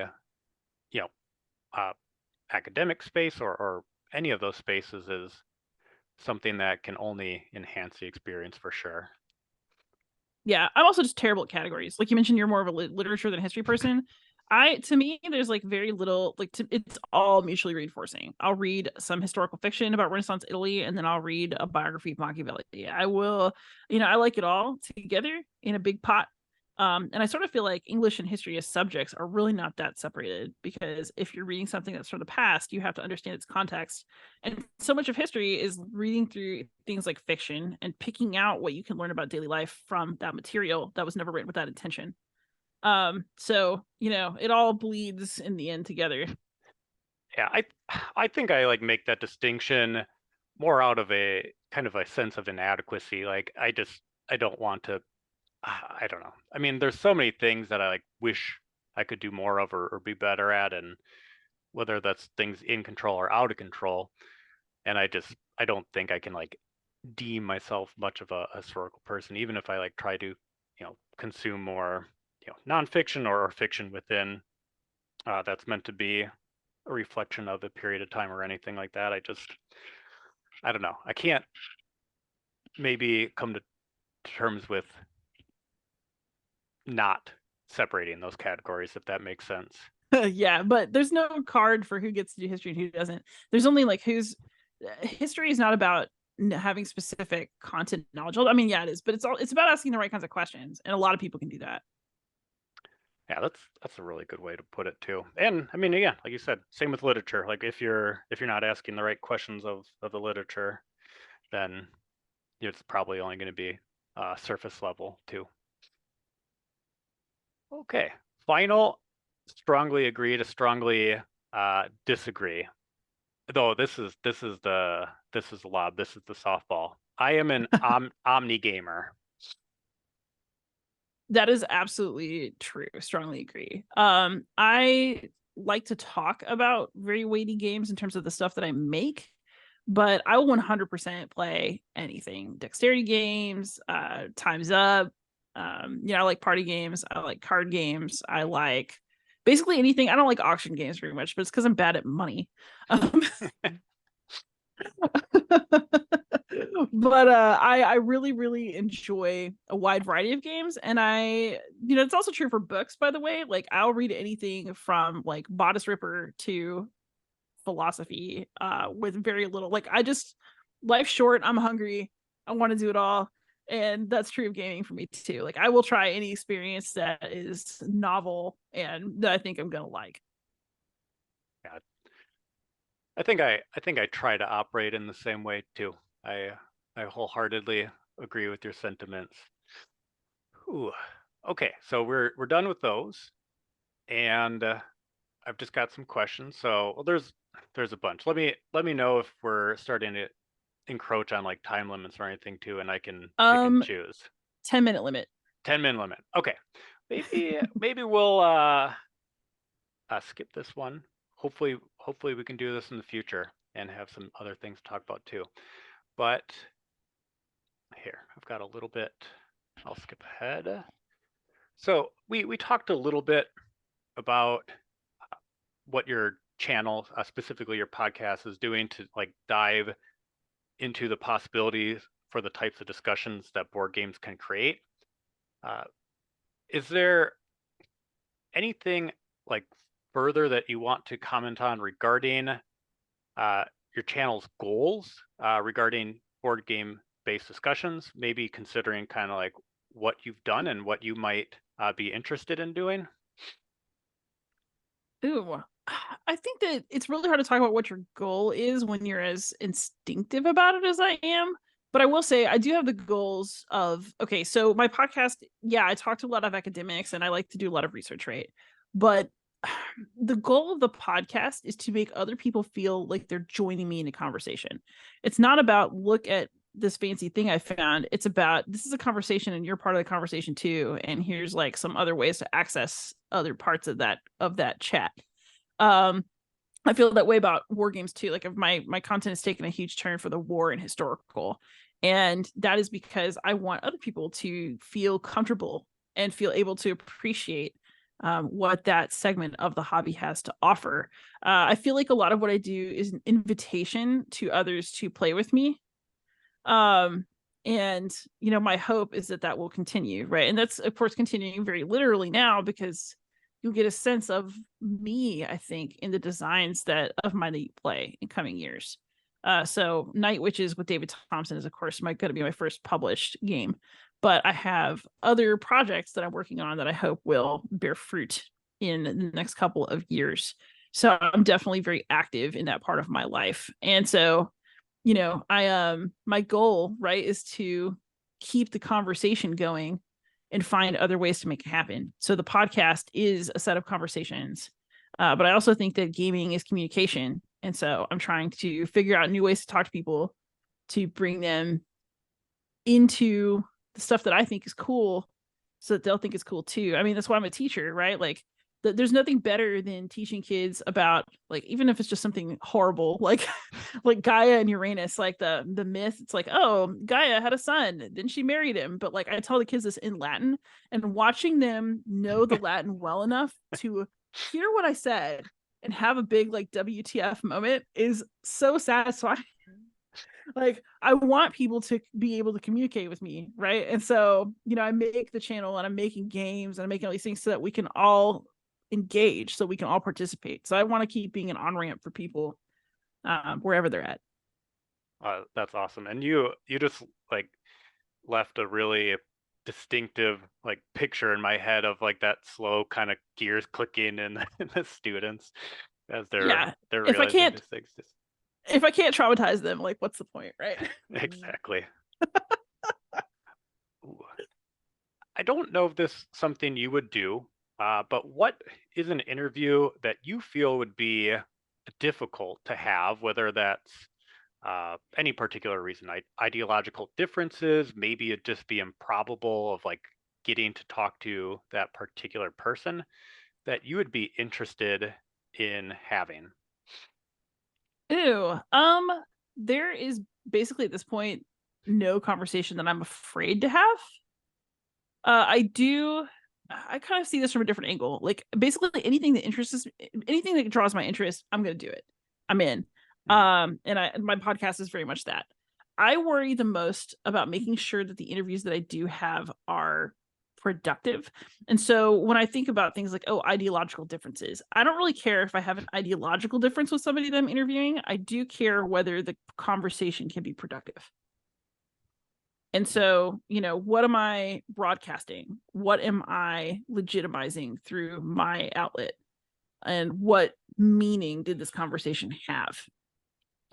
academic space or any of those spaces is something that can only enhance the experience for sure. Yeah, I'm also just terrible at categories. Like you mentioned, you're more of a literature than history person. To me, there's like very little, it's all mutually reinforcing. I'll read some historical fiction about Renaissance Italy, and then I'll read a biography of Machiavelli. I will, I like it all together in a big pot. And I sort of feel like English and history as subjects are really not that separated, because if you're reading something that's from the past, you have to understand its context. And so much of history is reading through things like fiction and picking out what you can learn about daily life from that material that was never written with that intention. So, it all bleeds in the end together. Yeah, I think I like make that distinction more out of a kind of a sense of inadequacy. Like I don't want to, I don't know. I mean, there's so many things that I like wish I could do more of or be better at, and whether that's things in control or out of control. And I don't think I can like deem myself much of a historical person, even if I like try to, consume more, nonfiction or fiction within that's meant to be a reflection of a period of time or anything like that. I don't know. I can't maybe come to terms with not separating those categories, if that makes sense. Yeah, but there's no card for who gets to do history and who doesn't. There's only like history is not about having specific content knowledge. I mean, yeah, it is, but it's about asking the right kinds of questions, and a lot of people can do that. Yeah, that's a really good way to put it too. And I mean, again, like you said, same with literature. Like if you're not asking the right questions of the literature, then it's probably only going to be surface level too. Okay, final, strongly agree to strongly disagree. Though this is the lob, this is the softball. I am an omni gamer. That is absolutely true. Strongly agree. I like to talk about very weighty games in terms of the stuff that I make, but I will 100% play anything. Dexterity games, Time's Up. I like party games. I like card games. I like basically anything. I don't like auction games very much, but it's because I'm bad at money. But I really, really enjoy a wide variety of games. And it's also true for books, by the way. Like I'll read anything from like Bodice Ripper to philosophy with very little. Like life's short, I'm hungry, I want to do it all. And that's true of gaming for me too. Like I will try any experience that is novel and that I think I'm gonna like. Yeah, I think I try to operate in the same way too. I wholeheartedly agree with your sentiments. Ooh. Okay, so we're done with those, and I've just got some questions. So there's a bunch. Let me know if we're starting to encroach on like time limits or anything too, and I can pick and choose. 10-minute limit. 10-minute limit. Okay, maybe we'll skip this one. Hopefully we can do this in the future and have some other things to talk about too. But here, I've got a little bit. I'll skip ahead. So we talked a little bit about what your channel, specifically your podcast, is doing to like dive into the possibilities for the types of discussions that board games can create. Is there anything like further that you want to comment on regarding your channel's goals regarding board game based discussions, maybe considering kind of like what you've done and what you might be interested in doing? Ooh, I think that it's really hard to talk about what your goal is when you're as instinctive about it as I am. But I will say I do have the goals of, okay, so my podcast, yeah, I talk to a lot of academics and I like to do a lot of research, right? But the goal of the podcast is to make other people feel like they're joining me in a conversation. It's not about look at this fancy thing I found. It's about this is a conversation and you're part of the conversation too. And here's like some other ways to access other parts of that chat. I feel that way about war games too. Like if my content has taken a huge turn for the war and historical. And that is because I want other people to feel comfortable and feel able to appreciate what that segment of the hobby has to offer. I feel like a lot of what I do is an invitation to others to play with me. And my hope is that will continue, right? And that's of course continuing very literally now, because you'll get a sense of me, I think, in the designs of my Neat play in coming years. So Night Witches with David Thompson is of course going to be my first published game, but I have other projects that I'm working on that I hope will bear fruit in the next couple of years. So I'm definitely very active in that part of my life. And so, my goal, right, is to keep the conversation going and find other ways to make it happen. So the podcast is a set of conversations, but I also think that gaming is communication. And so I'm trying to figure out new ways to talk to people, to bring them into the stuff that I think is cool so that they'll think it's cool too. I mean, that's why I'm a teacher, right? Like there's nothing better than teaching kids about, like, even if it's just something horrible, like Gaia and Uranus, like the myth. It's like, oh, Gaia had a son, then she married him. But like, I tell the kids this in Latin, and watching them know the Latin well enough to hear what I said and have a big like WTF moment is so satisfying. Like, I want people to be able to communicate with me, right? And so, I make the channel and I'm making games and I'm making all these things so that we can all engage, so we can all participate. So I want to keep being an on-ramp for people wherever they're at. That's awesome. And you just like left a really distinctive like picture in my head of like that slow kind of gears clicking in the students as they're if I realizing can't these things. if I can't traumatize them, like, what's the point, right? Exactly. Ooh. I don't know if this is something you would do, but what is an interview that you feel would be difficult to have, whether that's any particular reason, ideological differences, maybe it'd just be improbable of like getting to talk to that particular person, that you would be interested in having? Ew. There is basically at this point no conversation that I'm afraid to have. I kind of see this from a different angle. Like, basically anything that draws my interest, I'm gonna do it. I'm in. And my podcast is very much that. I worry the most about making sure that the interviews that I do have are productive. And so when I think about things like, ideological differences, I don't really care if I have an ideological difference with somebody that I'm interviewing. I do care whether the conversation can be productive. And so, what am I broadcasting? What am I legitimizing through my outlet? And what meaning did this conversation have?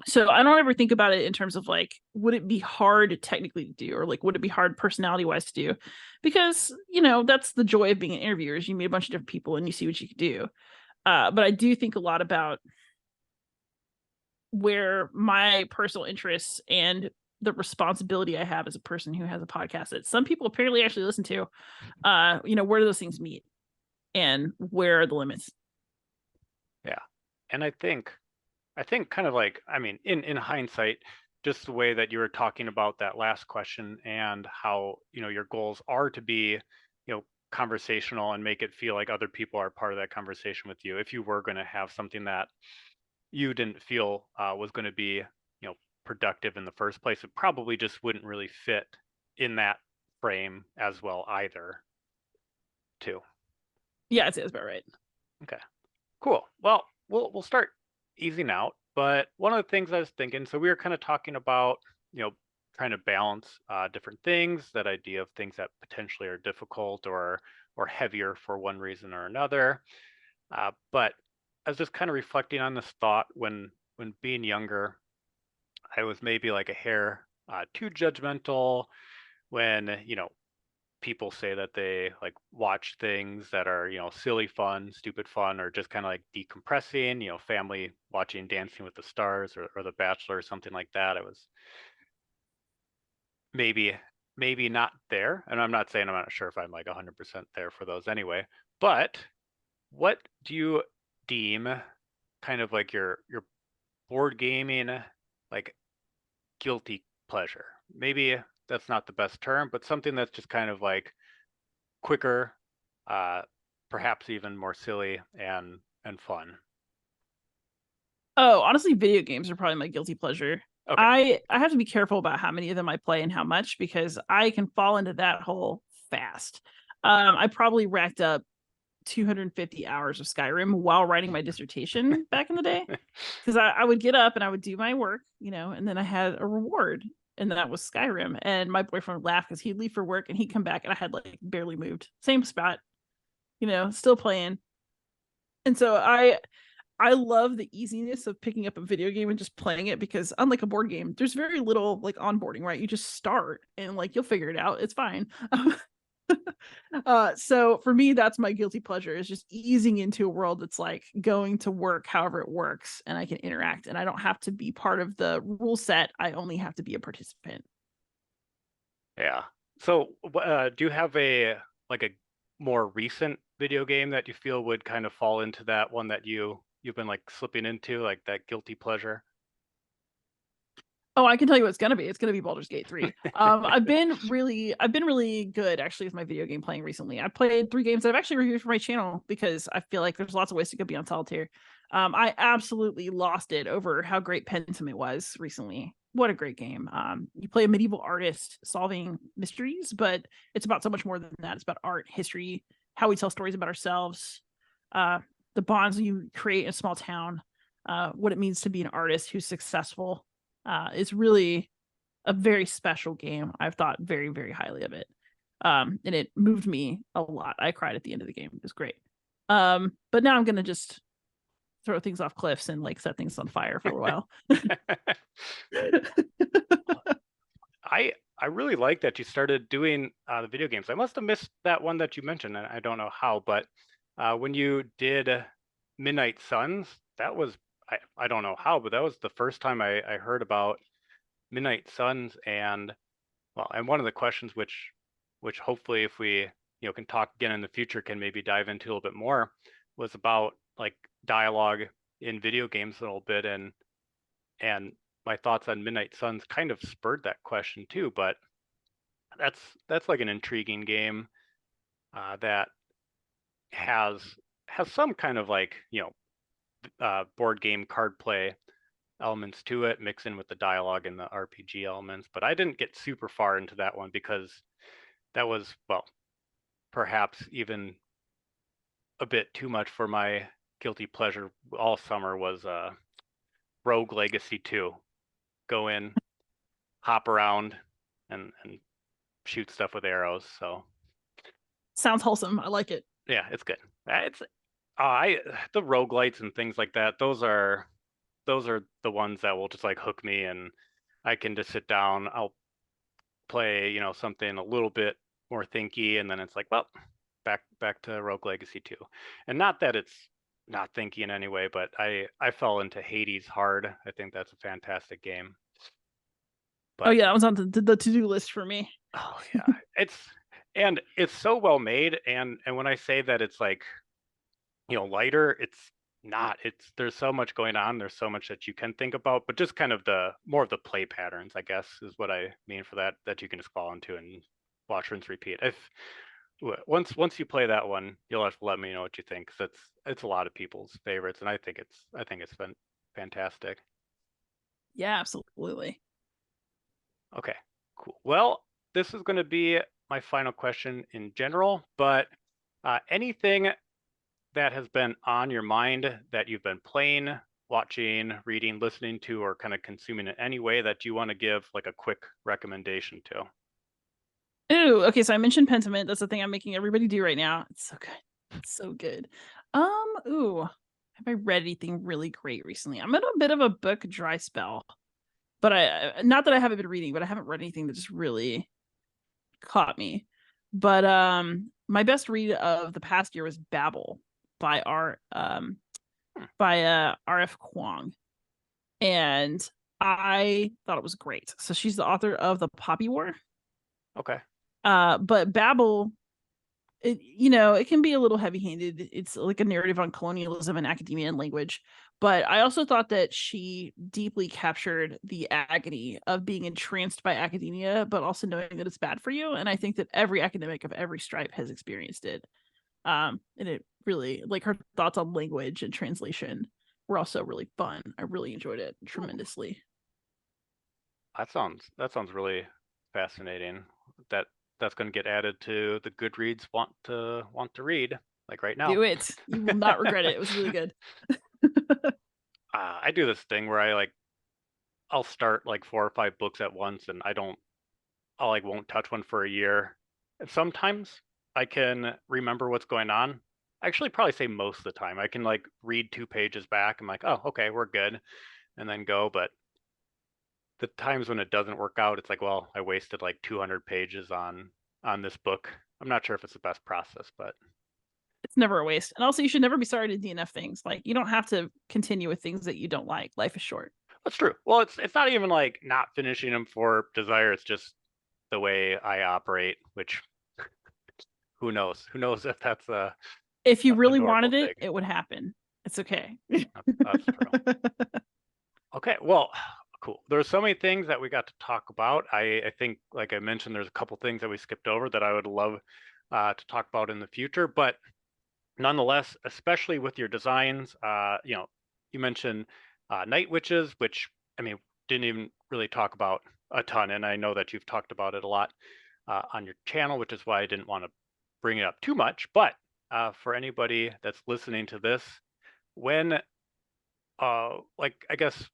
So I don't ever think about it in terms of like, would it be hard technically to do, or like, would it be hard personality wise to do? Because, that's the joy of being an interviewer, is you meet a bunch of different people and you see what you can do. But I do think a lot about where my personal interests and the responsibility I have as a person who has a podcast that some people apparently actually listen to, where do those things meet and where are the limits? Yeah. And I think kind of like, I mean, in hindsight, just the way that you were talking about that last question and how, your goals are to be, conversational and make it feel like other people are part of that conversation with you. If you were going to have something that you didn't feel was going to be, productive in the first place, it probably just wouldn't really fit in that frame as well either, too. Yeah, it's about right. Okay, cool. Well, we'll start easing out, but one of the things I was thinking, so we were kind of talking about, trying to balance different things, that idea of things that potentially are difficult or heavier for one reason or another. But I was just kind of reflecting on this thought when being younger, I was maybe like a hair too judgmental when, people say that they like watch things that are, silly fun, stupid fun, or just kind of like decompressing, family watching Dancing with the Stars or The Bachelor or something like that. I was maybe not there. And I'm not saying I'm not sure if I'm like 100% there for those anyway. But what do you deem kind of like your board gaming like guilty pleasure? Maybe that's not the best term, but something that's just kind of like quicker, perhaps even more silly and fun? Oh, honestly, video games are probably my guilty pleasure. Okay. I have to be careful about how many of them I play and how much, because I can fall into that hole fast. I probably racked up 250 hours of Skyrim while writing my dissertation back in the day, because I would get up and I would do my work, and then I had a reward, and that was Skyrim. And my boyfriend would laugh because he'd leave for work and he'd come back and I had like barely moved, same spot, still playing. And so I love the easiness of picking up a video game and just playing it, because unlike a board game, there's very little like onboarding, right? You just start and like you'll figure it out. It's fine. So for me, that's my guilty pleasure, is just easing into a world that's like going to work however it works, and I can interact and I don't have to be part of the rule set. I only have to be a participant. Yeah. So, do you have a more recent video game that you feel would kind of fall into that one that you've been like slipping into, like that guilty pleasure? Oh, I can tell you what it's gonna be. It's gonna be Baldur's Gate 3. I've been really good actually with my video game playing recently. I played 3 games that I've actually reviewed for my channel, because I feel like there's lots of ways to go Beyond Solitaire. I absolutely lost it over how great Pentiment was recently. What a great game. You play a medieval artist solving mysteries, but it's about so much more than that. It's about art, history, how we tell stories about ourselves, the bonds you create in a small town, what it means to be an artist who's successful. It's really a very special game. I've thought very, very highly of it. And it moved me a lot. I cried at the end of the game. It was great. But now I'm gonna just throw things off cliffs and like set things on fire for a while. I really like that you started doing the video games. I must have missed that one that you mentioned, and I don't know how, but when you did Midnight Suns, that was I don't know how, but that was the first time I heard about Midnight Suns. And well, and one of the questions which hopefully if we can talk again in the future can maybe dive into a little bit more, was about like dialogue in video games a little bit, and my thoughts on Midnight Suns kind of spurred that question too. But that's like an intriguing game that has some kind of like board game card play elements to it, mix in with the dialogue and the RPG elements. But I didn't get super far into that one because that was, well, perhaps even a bit too much for my guilty pleasure all summer. Was Rogue Legacy 2. Go in, hop around, and shoot stuff with arrows. So sounds wholesome. I like it. Yeah, it's good. It's the roguelites and things like that, those are the ones that will just like hook me, and I can just sit down, I'll play something a little bit more thinky, and then it's like, well, back to Rogue Legacy 2. And not that it's not thinky in any way, but I fell into Hades hard. I think that's a fantastic game. But, oh yeah, that was on the to-do list for me. Oh yeah. It's so well made, and when I say that it's like lighter, it's not. There's so much going on, there's so much that you can think about, but just kind of the more of the play patterns, I guess, is what I mean for that you can just fall into and watch, rinse, repeat. If once you play that one, you'll have to let me know what you think, because it's a lot of people's favorites, and I think it's been fantastic. Yeah, absolutely. Okay, cool. Well, this is going to be my final question in general, but anything that has been on your mind that you've been playing, watching, reading, listening to, or kind of consuming in any way that you want to give like a quick recommendation to? Ooh, okay, so I mentioned Pentiment. That's the thing I'm making everybody do right now. It's so good. It's so good. Ooh, have I read anything really great recently? I'm in a bit of a book dry spell, but I not that I haven't been reading, but I haven't read anything that just really caught me. But my best read of the past year was Babel by R.F. Kuang, and I thought it was great. So she's the author of The Poppy War. Okay. But Babel, it can be a little heavy-handed. It's like a narrative on colonialism and academia and language. But I also thought that she deeply captured the agony of being entranced by academia, but also knowing that it's bad for you. And I think that every academic of every stripe has experienced it. And it really, like, her thoughts on language and translation were also really fun. I really enjoyed it tremendously. That sounds really fascinating. That's going to get added to the Goodreads want to read, like right now. Do it. You will not regret it. It was really good. I do this thing where I'll start like 4 or 5 books at once, and I won't touch one for a year. And sometimes I can remember what's going on. Actually, probably say most of the time. I can like read 2 pages back. I'm like, oh, okay, we're good, and then go. But the times when it doesn't work out, it's like, well, I wasted like 200 pages on this book. I'm not sure if it's the best process, but it's never a waste. And also, you should never be sorry to DNF things. Like, you don't have to continue with things that you don't like. Life is short. that's true. Well, it's not even like not finishing them for desire. It's just the way I operate, which who knows? Who knows if that's if you really normal wanted it, thing. it would happen. It's okay. That's true. Okay, well, cool. There's so many things that we got to talk about. I think, like I mentioned, there's a couple things that we skipped over that I would love to talk about in the future. But nonetheless, especially with your designs, you mentioned night witches, which I mean didn't even really talk about a ton, and I know that you've talked about it a lot on your channel, which is why I didn't want to bring it up too much. But for anybody that's listening to this, when I guess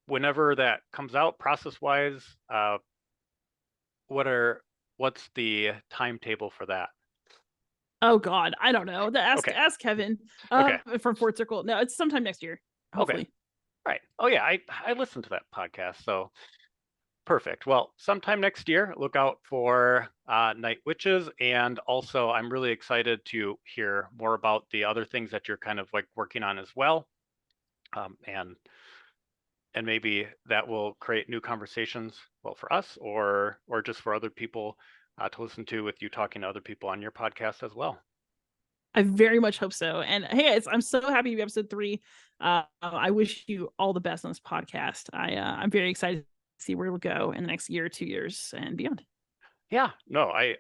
whenever that comes out, process wise, what's the timetable for that? Oh God, I don't know. Ask Kevin Okay. from Fort Circle. No, it's sometime next year, hopefully. Okay. Right. Oh yeah, I listened to that podcast, so perfect. Well, sometime next year, look out for Night Witches, and also I'm really excited to hear more about the other things that you're kind of like working on as well, and maybe that will create new conversations, well, for us or just for other people to listen to, with you talking to other people on your podcast as well. I very much hope so. And hey, I'm so happy to be episode 3. I wish you all the best on this podcast. I'm very excited to see where it'll go in the next year, 2 years, and beyond. Yeah, no, I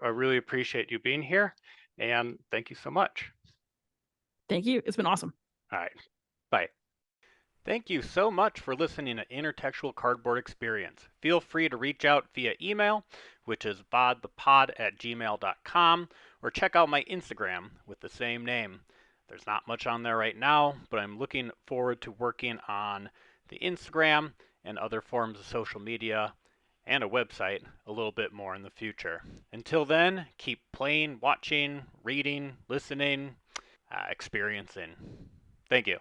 really appreciate you being here, and thank you so much. Thank you. It's been awesome. All right, bye. Thank you so much for listening to Intertextual Cardboard Experience. Feel free to reach out via email, which is bodthepod@gmail.com, or check out my Instagram with the same name. There's not much on there right now, but I'm looking forward to working on the Instagram and other forms of social media and a website a little bit more in the future. Until then, keep playing, watching, reading, listening, experiencing. Thank you.